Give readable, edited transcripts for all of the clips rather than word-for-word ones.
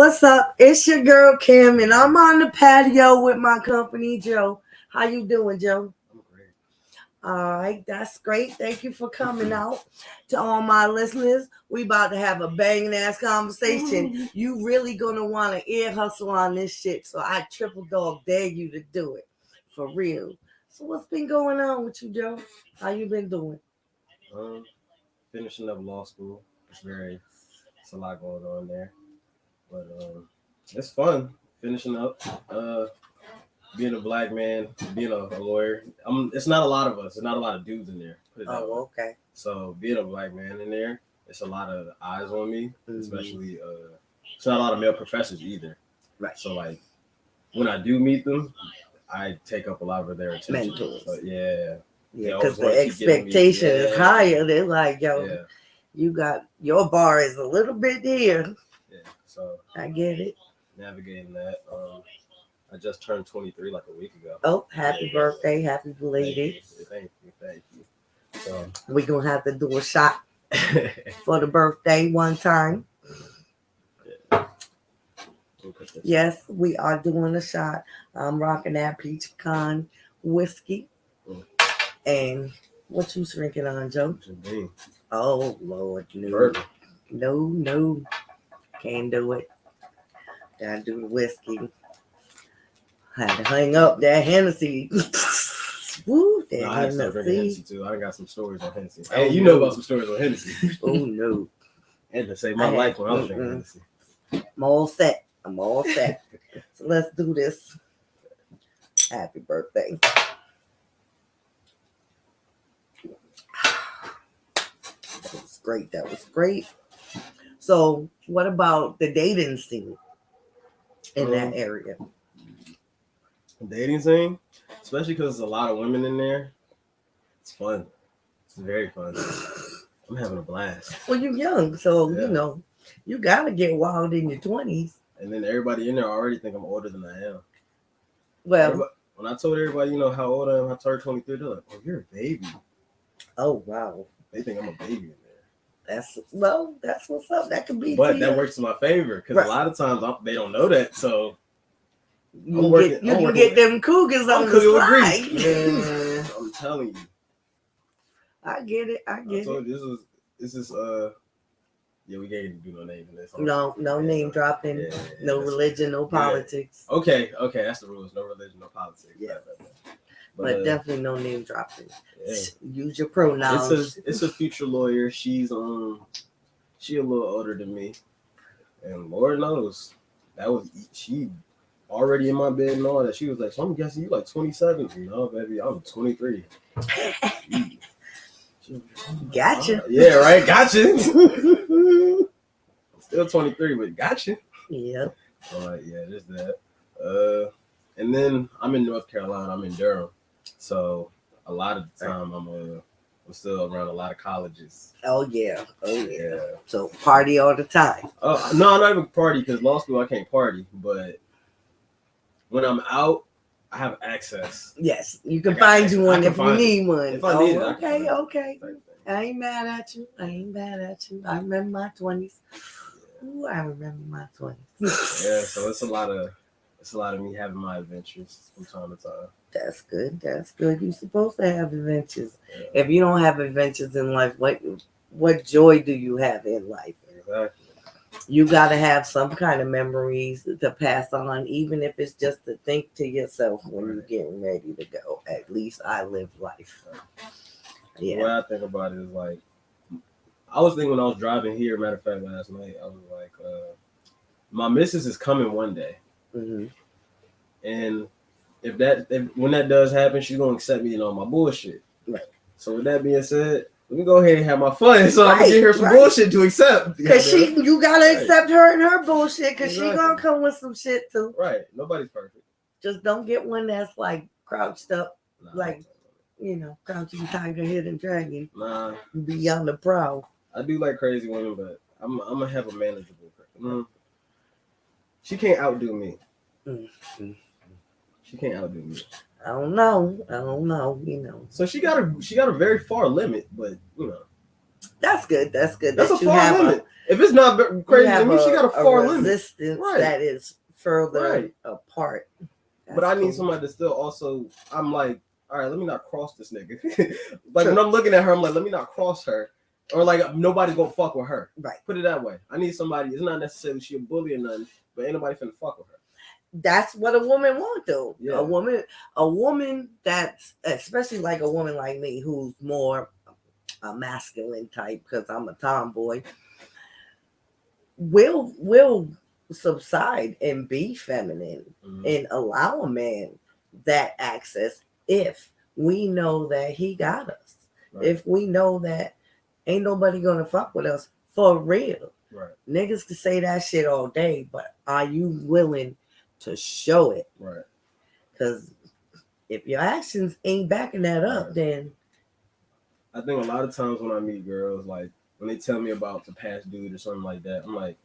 What's up? It's your girl Kim, and I'm on the patio with my company Joe. How you doing, Joe? I'm great. All right, that's great. Thank you for coming out. To all my listeners, we about to have a banging ass conversation. You really gonna want to ear hustle on this shit, so I triple dog dare you to do it for real. So what's been going on with you, Joe? How you been doing? Um, Finishing up law school. It's a lot going on there, but it's fun finishing up. Being a black man, being a lawyer. It's not a lot of us. There's not a lot of dudes in there. Put it that way. Oh, okay. So being a black man in there, it's a lot of eyes on me, Mhm. especially. It's not a lot of male professors either. Right. So like when I do meet them, I take up a lot of their attention. Mentors. So, yeah. Yeah, always because wanna the keep getting me- expectation is Yeah. higher. They're like, yo, Yeah. you got your bar is a little bit here. Yeah. So I get it. navigating that. I just turned 23 like a week ago. Oh, happy birthday, happy belated. Thank you. So We're gonna have to do a shot for the birthday one time. Yes, we are doing a shot. I'm rocking that peach pecan whiskey. And what you drinking on, Joe? Jim Oh Lord, no. Bourbon. No. Can't do it. Gotta do the whiskey. Had to hang up that Hennessy. Woo, that I had to start drinking Hennessy. Hennessy too. I got some stories on Hennessy. Oh, Hey, you no. know about some stories on Hennessy. Oh no. And to save my life when I was drinking Hennessy. I'm all set. So let's do this. Happy birthday. That was great. So what about the dating scene in that area? Dating scene, especially because there's a lot of women in there. It's fun. It's very fun. I'm having a blast. Well, you're young, so Yeah. you gotta get wild in your 20s. And then everybody in there already think I'm older than I am. Well, when I told everybody, how old I am, I turned 23, they're like, "Oh, you're a baby." oh wow. They think I'm a baby in there. That's what's up. That could be. But that works in my favor because Right. a lot of times they don't know that. So You can get them cougars on the slide. Man, I'm telling you. I get it. I told you this is yeah, we can't do no name in this. No name dropping. Yeah, no religion, no politics. Okay, that's the rules. No religion, no politics. Yeah. But definitely no name dropping. Yeah. Use your pronouns. It's a future lawyer. She a little older than me, and Lord knows she already in my bed and all that. She was like, "So I'm guessing you like 27." No, baby, I'm 23. Gotcha. Yeah, right. Gotcha. Still 23, but gotcha. Yep. All right, yeah, just that. And then I'm in North Carolina. I'm in Durham, so a lot of the time I'm still around a lot of colleges. Oh yeah. So party all the time. No, not even party because law school I can't party, but when I'm out, I have access. Yes, you can find you one if you need one. If I need it, okay. I ain't mad at you. I remember my 20s. Ooh, I remember my 20s. Yeah, so it's a lot of me having my adventures from time to time. That's good. You're supposed to have adventures. Yeah. If you don't have adventures in life, what joy do you have in life? Exactly. You got to have some kind of memories to pass on, even if it's just to think to yourself when you're getting ready to go. At least I live life. Yeah. The way I think about it is like, I was thinking when I was driving here, matter of fact, last night, I was like, my missus is coming one day. Mm-hmm. And when that does happen, she's going to accept me and all my bullshit. Right. So with that being said, let me go ahead and have my fun so I can get her some bullshit to accept. Because you got to accept her and her bullshit because she going to come with some shit too. Right. Nobody's perfect. Just don't get one that's like crouched up, crouching tiger, hidden dragon. Nah. Be on the prowl. I do like crazy women, but I'm going to have a manageable person. She can't outdo me. Mm-hmm. She can't outdo me. I don't know. So she got a very far limit, but That's good. That's good. That's that a you far have limit. If it's not crazy, you I have mean, she got a far limit. resistance Right. that is further Right. apart. But I need cool. somebody to still also. I'm like, all right, let me not cross this nigga. Like when I'm looking at her, I'm like, let me not cross her, or like nobody's gonna fuck with her. Right. Put it that way. I need somebody. It's not necessarily she a bully or nothing, but ain't nobody finna fuck with her. That's what a woman wants, though. Yeah. A woman that's, especially like a woman like me, who's more a masculine type, because I'm a tomboy, will subside and be feminine and allow a man that access if we know that he got us. Right. If we know that ain't nobody gonna fuck with us for real. Right. Niggas can say that shit all day, but are you willing to show it? Right. Because if your actions ain't backing that up, Right. then I think a lot of times when I meet girls, like when they tell me about the past dude or something like that, I'm like,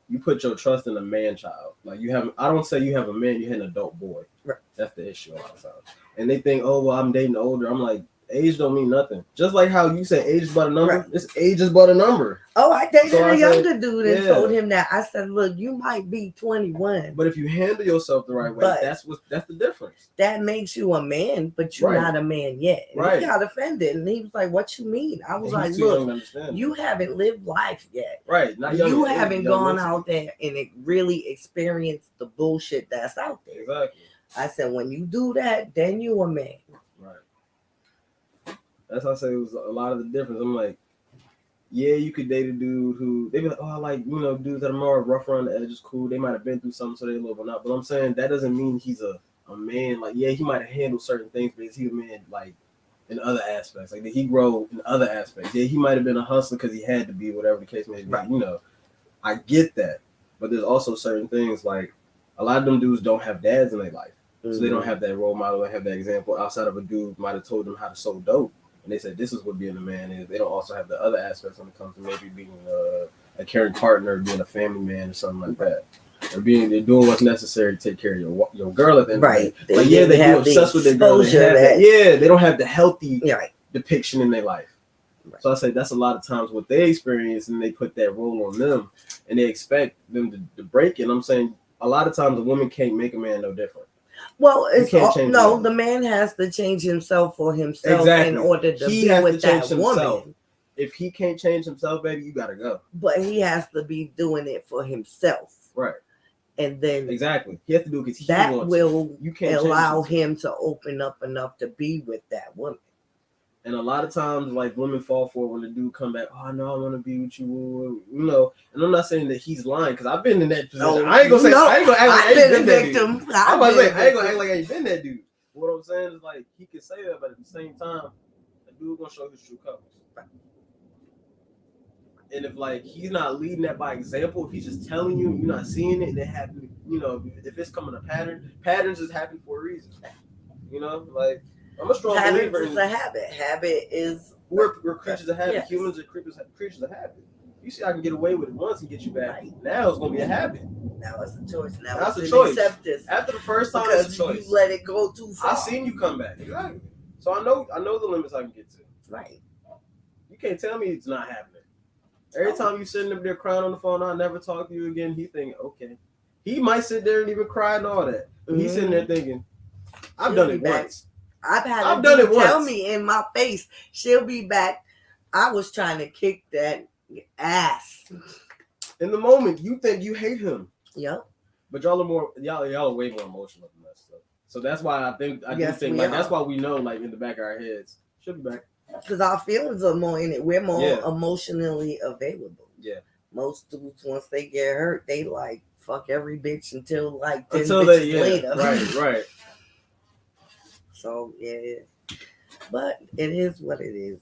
you put your trust in a man child. Like you have, I don't say you have a man, you had an adult boy. Right. That's the issue a lot of times. And they think, oh, well, I'm dating older. I'm like, age don't mean nothing. Just like how you say age is but a number. Right. This age is but a number. oh, I dated So I a said, younger dude and yeah. told him that. I said, look, you might be 21. But if you handle yourself the right way, But- that's the difference. That makes you a man, but you're Right. not a man yet. And Right. he got offended, and he was like, "What you mean?" I was And like, he's too young "Look, to understand. you haven't lived life yet. Right. Not young, You haven't young gone mentally. out there and really experienced the bullshit that's out there." Exactly. I said, "When you do that, then you a man." Right. That's how I say it was a lot of the difference. I'm like, yeah, you could date a dude who they be like, oh, I like, dudes that are more rough around the edges, cool. They might have been through something, so they love or not. But I'm saying that doesn't mean he's a man. Like, yeah, he might have handled certain things, but is he a man like in other aspects? Like, did he grow in other aspects? Yeah, he might have been a hustler because he had to be, whatever the case may be. Right. I get that, but there's also certain things like a lot of them dudes don't have dads in their life. So they don't have that role model, they have that example outside of a dude might have told them how to sew dope. And they said this is what being a man is. They don't also have the other aspects when it comes to maybe being a caring partner, being a family man or something like that. Or they're doing what's necessary to take care of your girl at the end Right. of the day. Like, yeah, they do obsessed with their girl. They don't have the healthy depiction in their life. Right. So I say that's a lot of times what they experience and they put that role on them and they expect them to break it. I'm saying a lot of times a woman can't make a man no different. Well, the man has to change himself for himself in order to be with that woman. If he can't change himself, baby, you gotta go. But he has to be doing it for himself. Right. And then exactly. He has to do it because that will you can't allow him to open up enough to be with that woman. And a lot of times, like, women fall for it when the dude come back, oh, no, I want to be with you, And I'm not saying that he's lying, because I've been in that position. No, I ain't going to say, I ain't going to act like I ain't been that dude. I'm about to say, I ain't going to act like I ain't been that dude. But what I'm saying is, like, he can say that, but at the same time, the dude going to show his true colors. And if, like, he's not leading that by example, if he's just telling you, you're not seeing it, and it happen, if it's coming a pattern, patterns just happen for a reason. Like, I'm a strong believer in habit. Habit is we're creatures of habit. Yes. Humans are creatures of habit. You see, I can get away with it once and get you back. Right. Now it's gonna be a habit. Now it's a choice. Now it's a choice. Accept this. After the first time, because it's a choice. You let it go too far. I seen you come back. Exactly. So I know the limits I can get to. Right. You can't tell me it's not happening. Every time you sitting up there crying on the phone, I'll never talk to you again. He thinking, okay. He might sit there and even cry and all that. But he's sitting there thinking, I've done it once. I've done it once. Tell me in my face, she'll be back. I was trying to kick that ass. In the moment, you think you hate him. Yep. But y'all are way more emotional than that stuff. So that's why I think that's why we know, like, in the back of our heads, she'll be back. Because our feelings are more in it. We're more emotionally available. Yeah. Most dudes, once they get hurt, they like fuck every bitch until like 10 bitches later. Right. So yeah, but it is what it is.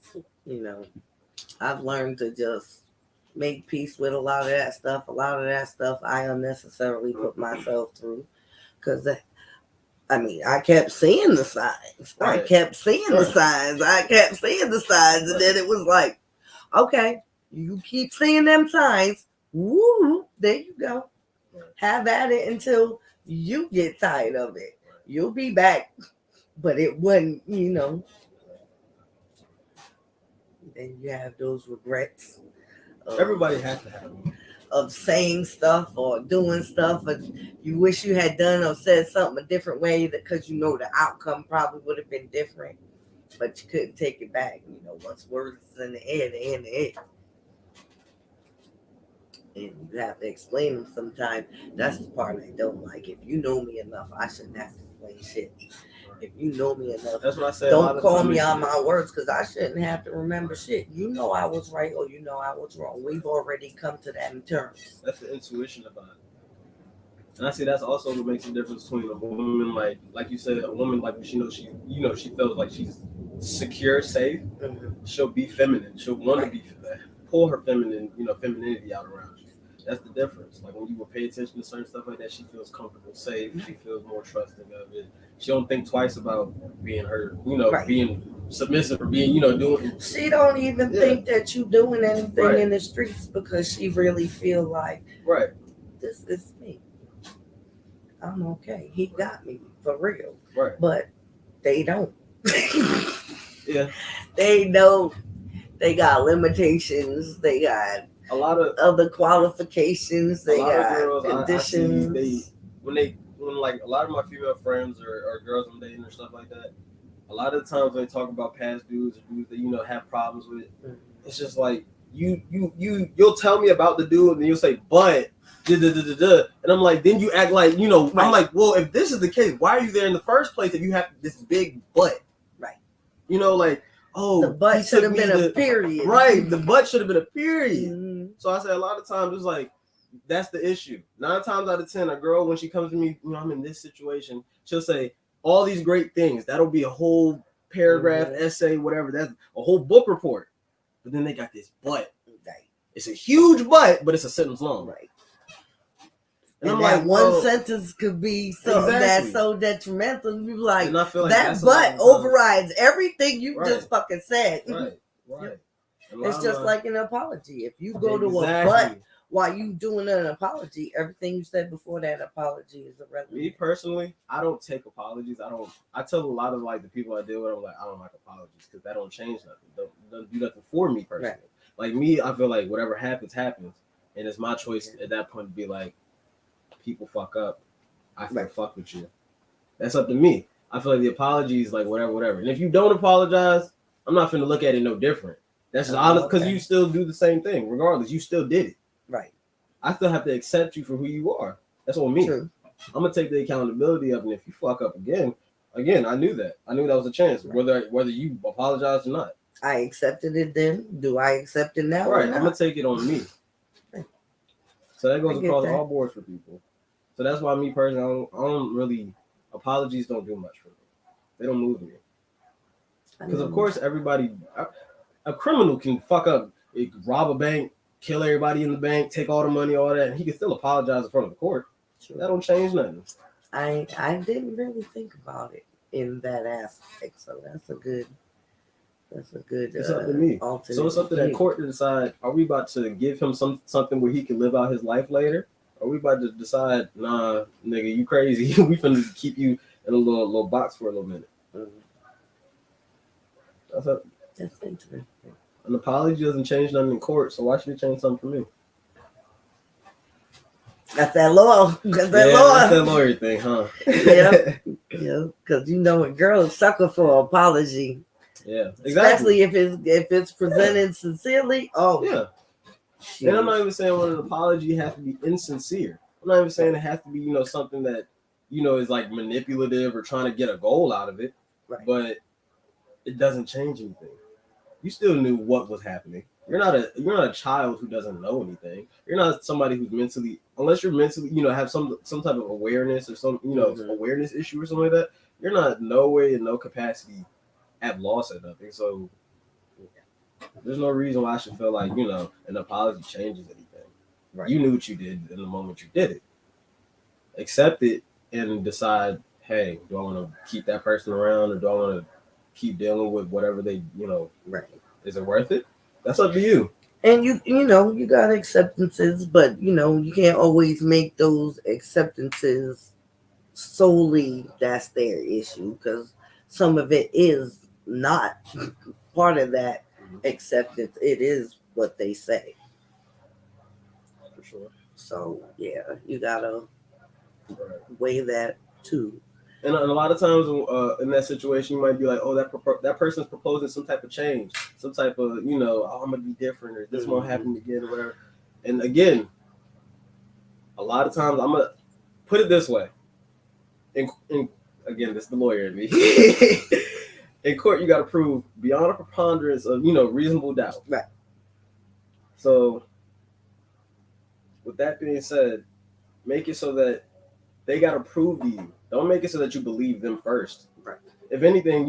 I've learned to just make peace with a lot of that stuff. A lot of that stuff I unnecessarily put myself through because I kept seeing the signs. Right. I kept seeing the signs. And then it was like, okay, you keep seeing them signs. Woo, there you go. Right. Have at it until you get tired of it. Right. You'll be back. But it wasn't, and you have those regrets. Everybody has to have them. Of saying stuff or doing stuff, or you wish you had done or said something a different way because you know the outcome probably would have been different, but you couldn't take it back. You know, once words is in the air, they're in the air. And you have to explain them sometimes. That's the part I don't like. If you know me enough, I shouldn't have to explain shit. If you know me enough, That's what I said. don't call me on my words because I shouldn't have to remember shit. You know I was right or you know I was wrong. We've already come to that in terms. That's the intuition about it. And I see that's also what makes the difference between a woman like you said, a woman like she knows she feels like she's secure, safe. Mm-hmm. She'll be feminine. She'll want to be pull her femininity out around you. That's the difference. Like when you will pay attention to certain stuff like that, she feels comfortable, safe. She feels more trusting of it. She don't think twice about being her, being submissive or being, doing. She don't even think that you doing anything in the streets because she really feel like, this is me. I'm okay. He got me for real. Right. But they don't. Yeah. They know they got limitations. They got a lot of other qualifications. They got girls, conditions. I see when like a lot of my female friends or girls I'm dating or stuff like that, a lot of the times when they talk about past dudes or dudes that have problems with, it's just like you'll tell me about the dude and you'll say, but and I'm like, then you act like I'm like, well, if this is the case, why are you there in the first place if you have this big butt? Right. Like, oh, the butt should have been a period. Right, the butt should have been a period. Mm-hmm. So I say a lot of times it's like that's the issue. 9 times out of 10, a girl when she comes to me, I'm in this situation, she'll say all these great things. That'll be a whole paragraph, essay, whatever. That's a whole book report. But then they got this butt. Right. It's a huge butt, but it's a sentence long. Right. And I'm like, one sentence could be something that's so detrimental. You be like, that butt overrides everything you just fucking said. Right. It's just like an apology. If you go to a butt while you doing an apology, everything you said before that apology is irrelevant. Me personally, I don't take apologies. I tell a lot of like the people I deal with, I'm like, I don't like apologies because that don't change nothing. Don't do nothing for me personally. Right. Like me, I feel like whatever happens, and it's my choice at that point to be like, people fuck up. I feel fuck with you. That's up to me. I feel like the apology is like whatever. And if you don't apologize, I'm not finna look at it no different. That's just honest because you still do the same thing. Regardless, you still did it. Right. I still have to accept you for who you are. That's on me. True. I'm gonna take the accountability of it. And if you fuck up again, I knew that. I knew that was a chance. Right. Whether you apologize or not. I accepted it then. Do I accept it now? Right. I'm gonna take it on me. So that goes across all boards for people. So that's why me personally, I don't really, apologies don't do much for me. They don't move me. Because of course a criminal can fuck up, rob a bank, kill everybody in the bank, take all the money, all that, and he can still apologize in front of the court. Sure. That don't change nothing. I didn't really think about it in that aspect, so that's a good. It's up to me. So it's up to that court to decide: are we about to give him something where he can live out his life later? Or are we about to decide, nah, nigga, you crazy? We finna keep you in a little box for a little minute. Mm-hmm. That's interesting. An apology doesn't change nothing in court, so why should it change something for me? That's that law. That's that lawyer thing, huh? Yeah, because a girls sucker for apology. Yeah, exactly. Especially if it's presented sincerely. Oh, yeah. And I'm not even saying an apology has to be insincere. I'm not even saying it has to be, something that, is like manipulative or trying to get a goal out of it. Right. But it doesn't change anything. You still knew what was happening. You're not a child who doesn't know anything. You're not somebody who's unless you're mentally, have some type of awareness or some, awareness issue or something like that. You're not no way in no capacity at loss at nothing. So there's no reason why I should feel like, an apology changes anything. Right. You knew what you did in the moment you did it. Accept it and decide, hey, do I want to keep that person around or do I want to keep dealing with whatever they, right. Is it worth it? That's up to you. And you got acceptances, but you can't always make those acceptances solely that's their issue because some of it is not part of that. acceptance. It is what they say. For sure. So yeah, you gotta Right. weigh that too. And a lot of times in that situation, you might be like, oh, that person's proposing some type of change, some type of, oh, I'm going to be different or this won't happen again or whatever. And again, a lot of times I'm going to put it this way. Again, this is the lawyer in me. In court, you got to prove beyond a preponderance of, reasonable doubt. Right. So with that being said, make it so that they got to prove to you. Don't make it so that you believe them first. Right. If anything,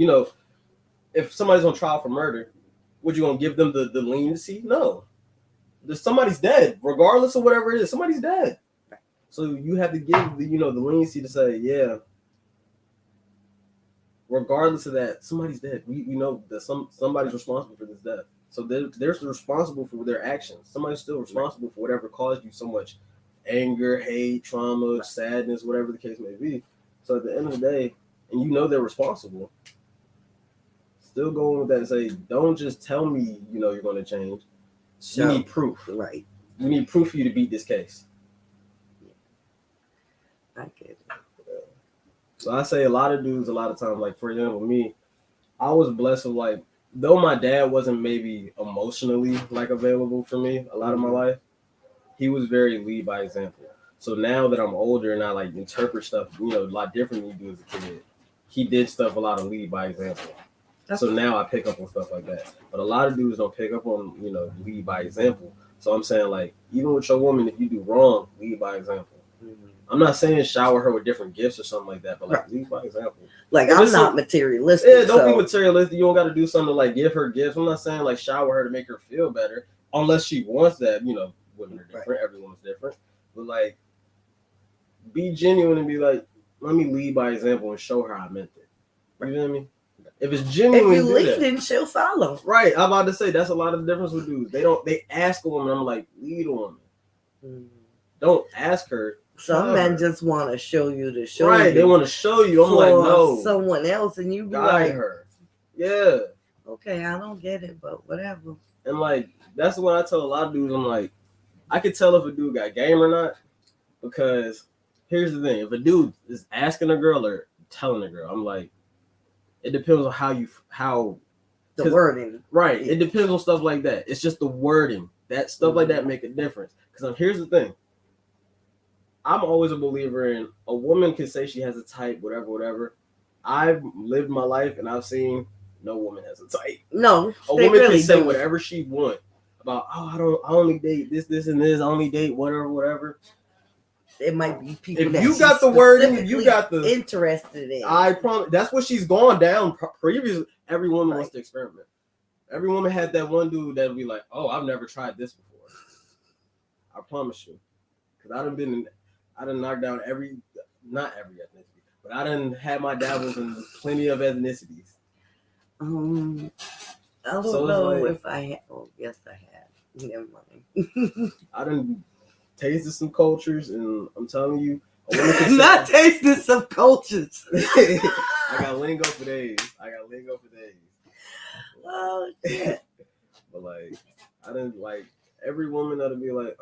if somebody's on trial for murder, would you gonna give them the leniency? No. Somebody's dead, regardless of whatever it is. Somebody's dead. Right. So you have to give the leniency to say, yeah. Regardless of that, somebody's dead. We know that somebody's responsible for this death. So they're responsible for their actions. Somebody's still responsible for whatever caused you so much anger, hate, trauma, sadness, whatever the case may be. So at the end of the day, and they're responsible, still going with that and say, don't just tell me, you're going to change. You need proof. Right. You need proof for you to beat this case. I get it. So I say a lot of dudes, a lot of times, like, for example, me, I was blessed with, like, though my dad wasn't maybe emotionally, like, available for me a lot of my life, he was very lead by example. So now that I'm older and I like interpret stuff, a lot different than you do as a kid, he did stuff a lot of lead by example. So now I pick up on stuff like that. But a lot of dudes don't pick up on, lead by example. So I'm saying, like, even with your woman, if you do wrong, lead by example. Mm-hmm. I'm not saying shower her with different gifts or something like that, but like lead by example. Like, I'm not materialistic. Yeah, don't be materialistic. You don't got to do something to like give her gifts. I'm not saying like shower her to make her feel better, unless she wants that. Women are different. Right. Everyone's different. But like, be genuine and be like, let me lead by example and show her I meant it. You know what I mean? If it's genuine, if you lead, then she'll follow. Right. I'm about to say that's a lot of the difference with dudes. They ask a woman. I'm like, lead a woman. Don't ask her. Some men just want to show you to show right, you. They want to show you. I'm like, no. Someone else, and you be guide like, her. Yeah. Okay, I don't get it, but whatever. And like, that's what I tell a lot of dudes. I'm like, I can tell if a dude got game or not, because here's the thing: if a dude is asking a girl or telling a girl, I'm like, it depends on how the wording. Right. It depends on stuff like that. It's just the wording. That stuff like that make a difference. Because here's the thing. I'm always a believer in a woman can say she has a type, whatever. I've lived my life and I've seen no woman has a type. No, a woman really can say whatever she wants about. Oh, I only date this, and this. I only date whatever. It might be people. If that you got the wording, you got the interested in. I promise. That's what she's gone down previously. Every woman wants to experiment. Every woman had that one dude that would be like, "Oh, I've never tried this before." I promise you, because I done knocked down not every ethnicity, but I done had my dabbles in plenty of ethnicities. I don't know if I had. Oh, yes, I had. Never mind. I done tasted some cultures, and I'm telling you, not tasted some cultures. I got lingo for days. Oh shit! But like, I didn't like. Every woman that'll be like,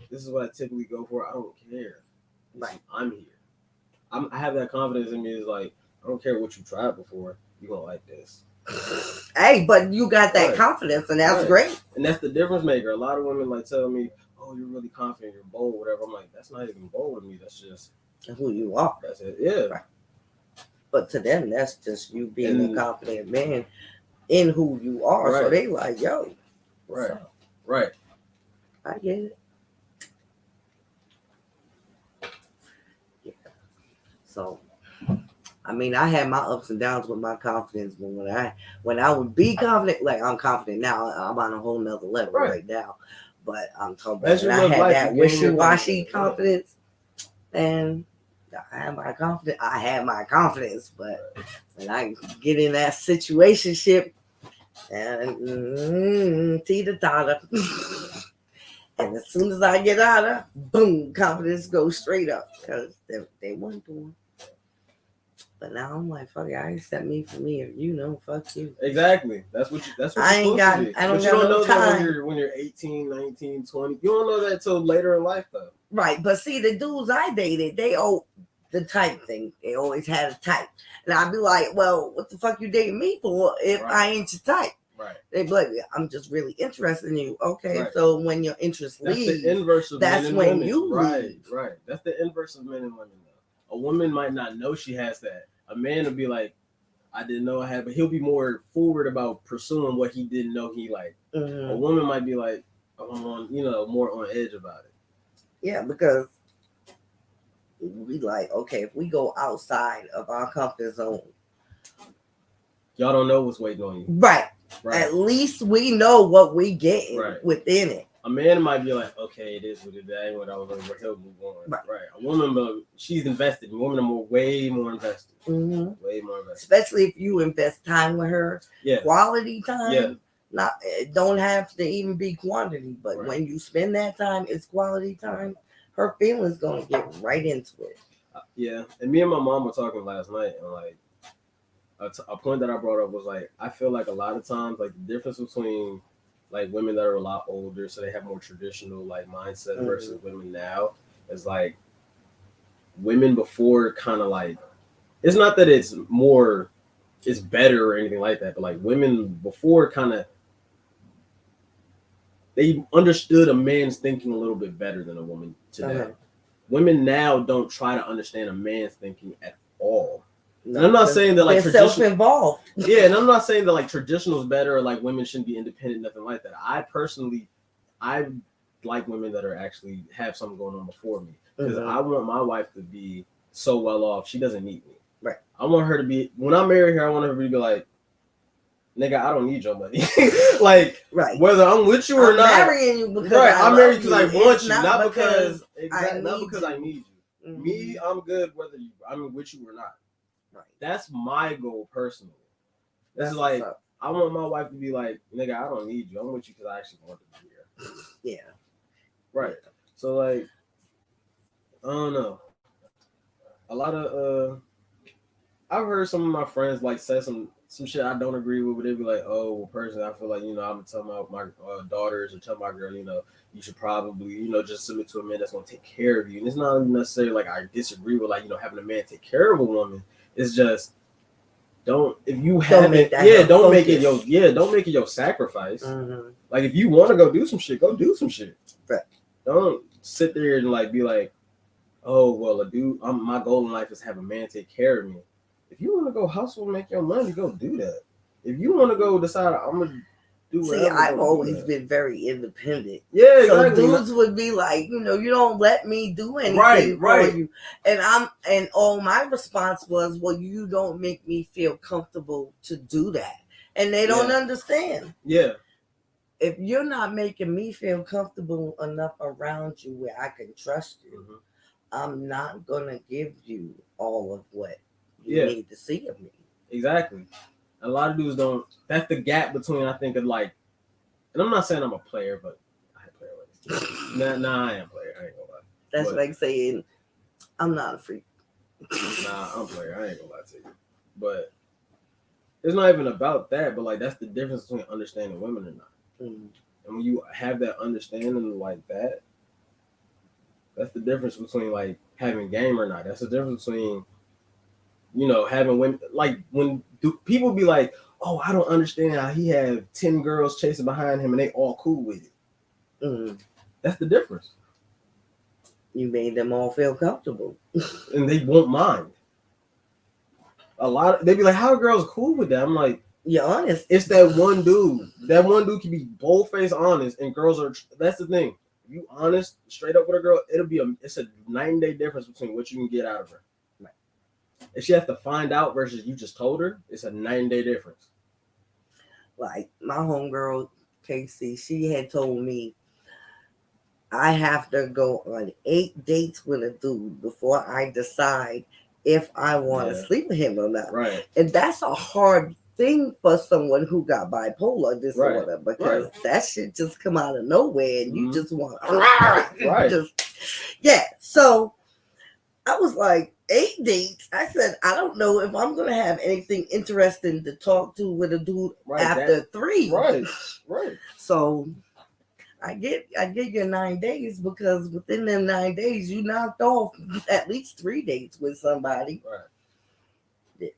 this is what I typically go for. I don't care. Like, I'm here. I have that confidence in me. Is like, I don't care what you tried before. You're going to like this. Hey, but you got that confidence, and that's great. And that's the difference maker. A lot of women like tell me, oh, you're really confident. You're bold, whatever. I'm like, that's not even bold with me. That's just who you are. That's it. Yeah. Right. But to them, that's just you being a confident man in who you are. Right. So they like, yo. Right. Right. I get it. Yeah. So, I mean, I had my ups and downs with my confidence, but when I would be confident, like I'm confident now, I'm on a whole nother level right now. But I'm talking about when I had that wishy-washy confidence, and I had my confidence, but when I get in that situationship, and teeter-totter. And as soon as I get out of, boom, confidence goes straight up because they weren't doing. But now I'm like, fuck it, I accept me for me, or fuck you. Exactly. That's what I you're ain't supposed got, to be. I don't But you got don't no know that time. when you're 18, 19, 20. You don't know that till later in life though. Right, but see, the dudes I dated, they the type thing. They always had a type, and I'd be like, well, what the fuck you dating me for if I ain't your type? Right. They be like, I'm just really interested in you. Okay, Right. so when your interest That's leaves, the inverse of that's men and when women. you leave. Right. That's the inverse of men and women though. A woman might not know she has that. A man would be like, I didn't know I had, but he'll be more forward about pursuing what he didn't know he liked. Mm-hmm. A woman might be like, I'm on, more on edge about it. Yeah, because we like, okay, if we go outside of our comfort zone, y'all don't know what's waiting on you. Right. At least we know what we get within it. A man might be like, okay, it is what it is. That ain't what I was looking for. He'll move on. Right. A woman, she's invested. Women are way more invested. Mm-hmm. Way more invested. Especially if you invest time with her. Yeah. Quality time. Yeah. It don't have to even be quantity, but when you spend that time, it's quality time. Her feelings gonna get right into it. Yeah. And me and my mom were talking last night, and like a point that I brought up was like, I feel like a lot of times, like the difference between like women that are a lot older, so they have more traditional like mindset versus women now is like women before kind of like, it's not that it's better or anything like that, but like women before kind of, they understood a man's thinking a little bit better than a woman today. Women now don't try to understand a man's thinking at all. And I'm not saying that like self-involved. Yeah, and I'm not saying that like traditional is better or like women shouldn't be independent, nothing like that. I like women that are actually have something going on before me because I want my wife to be so well off. She doesn't need me. Right. I want her to be, when I marry her, I want her to be like, nigga, I don't need your money. Like, whether I'm with you or not. I'm marrying you because I'm married because I want you, not because I need you. Mm-hmm. Me, I'm good whether I'm with you or not. Right. That's my goal personally. That's like, I want my wife to be like, nigga, I don't need you. I'm with you because I actually want to be here. Yeah. Right. So like, I don't know. A lot of I've heard some of my friends like say some shit I don't agree with, but they be like, oh, well, personally, I feel like, I'm gonna tell my daughters or tell my girl, you should probably, just submit to a man that's gonna take care of you. And it's not necessarily like I disagree with like, having a man take care of a woman. It's just don't make it your sacrifice. Mm-hmm. Like if you want to go do some shit, go do some shit. Right. Don't sit there and like be like, oh well, my goal in life is to have a man take care of me. If you want to go hustle and make your money, go do that. If you want to go decide I'm gonna do whatever. See, I've always been very independent. Yeah, so exactly. Dudes would be like, you don't let me do anything for you. And all my response was, well, you don't make me feel comfortable to do that. And they don't understand. Yeah. If you're not making me feel comfortable enough around you where I can trust you, I'm not gonna give you all of what you need to see of me. Exactly. A lot of dudes don't. That's the gap between, I think, of like, and I'm not saying I'm a player, but I play already. Nah, I am a player. I ain't gonna lie. That's like saying I'm not a freak. Nah, I'm a player. I ain't gonna lie to you. But it's not even about that. But like, that's the difference between understanding women or not. Mm-hmm. And when you have that understanding like that, that's the difference between like having game or not. That's the difference between, having women, like when people be like, oh, I don't understand how he have 10 girls chasing behind him and they all cool with it. Mm-hmm. That's the difference. You made them all feel comfortable. And they won't mind. They be like, how are girls cool with that? I'm like, you're honest. It's that one dude. That one dude can be bold-faced honest, and girls are, that's the thing. If you honest, straight up with a girl, it's a 9-day difference between what you can get out of her. If she has to find out versus you just told her, it's a 9-day difference. Like my homegirl, Casey, she had told me I have to go on 8 dates with a dude before I decide if I want to sleep with him or not. Right. And that's a hard thing for someone who got bipolar disorder because that shit just come out of nowhere and you just want right. So I was like, 8 dates. I said, I don't know if I'm gonna have anything interesting to talk to with a dude after 3. Right. So I get your 9 days because within them 9 days you knocked off at least 3 dates with somebody. Right.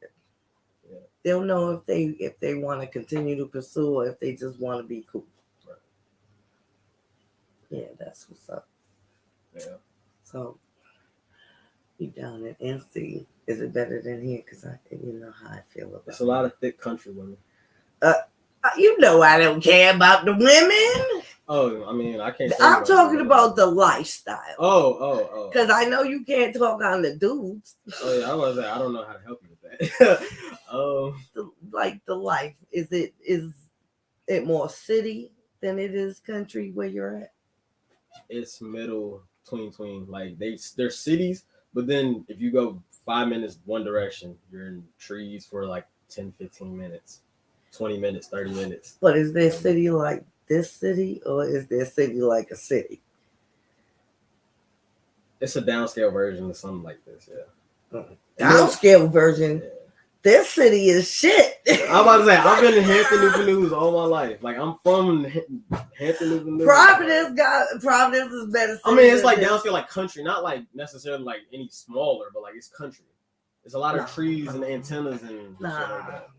They'll know if they want to continue to pursue or if they just want to be cool. Right. Yeah, that's what's up. Yeah. So you down in NC? Is it better than here? Because you know how I feel about. It's a lot of thick country women. You know I don't care about the women. Oh, I mean, I can't. I'm talking about the lifestyle. Oh. Because I know you can't talk on the dudes. Oh yeah, I was like, I don't know how to help you with that. The life, is it more city than it is country where you're at? It's middle tween. Like they're cities, but then if you go 5 minutes one direction, you're in trees for like 10, 15 minutes, 20 minutes, 30 minutes. But is there city like this city, or is there city like a city? It's a downscale version of something like this, yeah. Downscale version. Yeah. This city is shit. I'm about to say, I've been in Hampton, Newport News all my life. Like, I'm from Hampton, Newport News. Providence is better. I mean, it's like downscale, like country, not like necessarily like any smaller, but like it's country. There's a lot of trees and antennas and shit like that.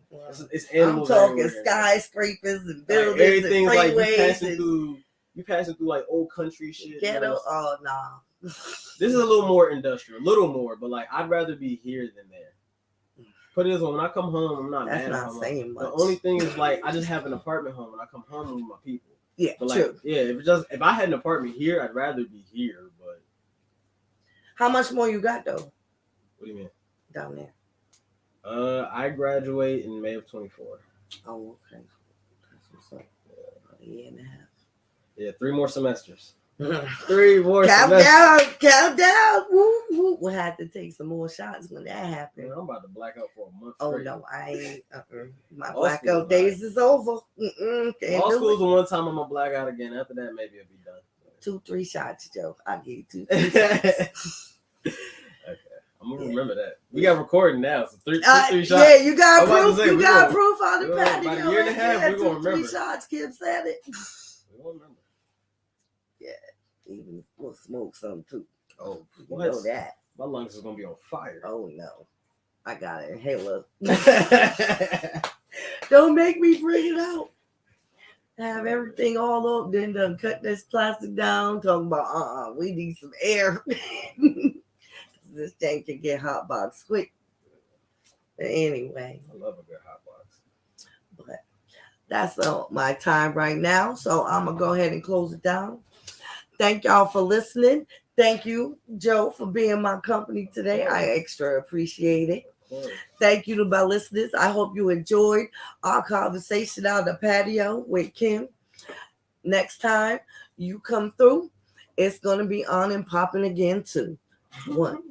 It's animals. I'm talking skyscrapers and buildings, like everything's and like freeways. you passing through like old country shit. Ghetto? Oh no. This is a little more industrial, but like I'd rather be here than there. Put it this way, when I come home, I'm not That's mad not at home. saying much. The only thing is like I just have an apartment home and I come home with my people. Yeah, but like, true. Yeah, if I had an apartment here, I'd rather be here. But how much more you got though? What do you mean? Down there. I graduate in May of 24. Oh, okay. That's what's up. A year and a half. Yeah, 3 more semesters. 3 more Count semesters. down. Woo. We'll have to take some more shots when that happens. I'm about to black out for a month. Oh straight. no, I ain't. My All blackout days is over. All school's the one time I'm gonna black out again. After that, maybe it'll be done. 2-3 shots, Joe. I'll give you 2-3 shots. Okay, I'm gonna remember that. We got recording now, so 3 shots. Yeah, you got proof. Say, you got proof on the patio. About a year and a half, we're gonna remember. 2-3 shots. Kim said it. We won't remember. Yeah, even we'll smoke some too. Oh, you know that. My lungs is gonna be on fire. Oh no, I got an inhaler. Don't make me bring it out. Have everything all up, then done cut this plastic down. Talking about we need some air. This thing can get hot box quick. But anyway, I love a good hot box. But that's my time right now. So I'm gonna go ahead and close it down. Thank y'all for listening. Thank you, Joe, for being my company today. I extra appreciate it. Thank you to my listeners. I hope you enjoyed our conversation on the patio with Kim. Next time you come through, it's going to be on and popping again too. 1